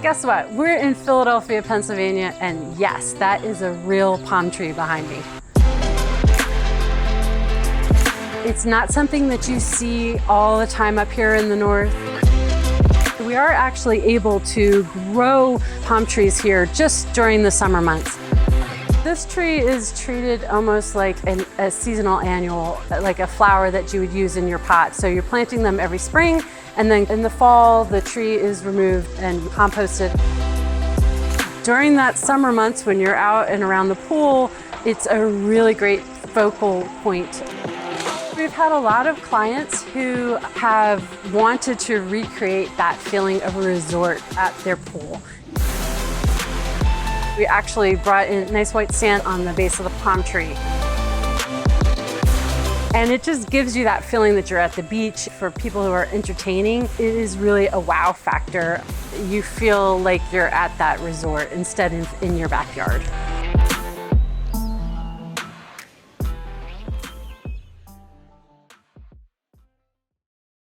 Guess what? We're in Philadelphia, Pennsylvania, and yes, that is a real palm tree behind me. It's not something that you see all the time up here in the north. We are actually able to grow palm trees here just during the summer months. This tree is treated almost like a seasonal annual, like a flower that you would use in your pot. So you're planting them every spring, and then in the fall, the tree is removed and composted. During that summer months when you're out and around the pool, it's a really great focal point. We've had a lot of clients who have wanted to recreate that feeling of a resort at their pool. We actually brought in nice white sand on the base of the palm tree. And it just gives you that feeling that you're at the beach. For people who are entertaining, it is really a wow factor. You feel like you're at that resort instead of in your backyard.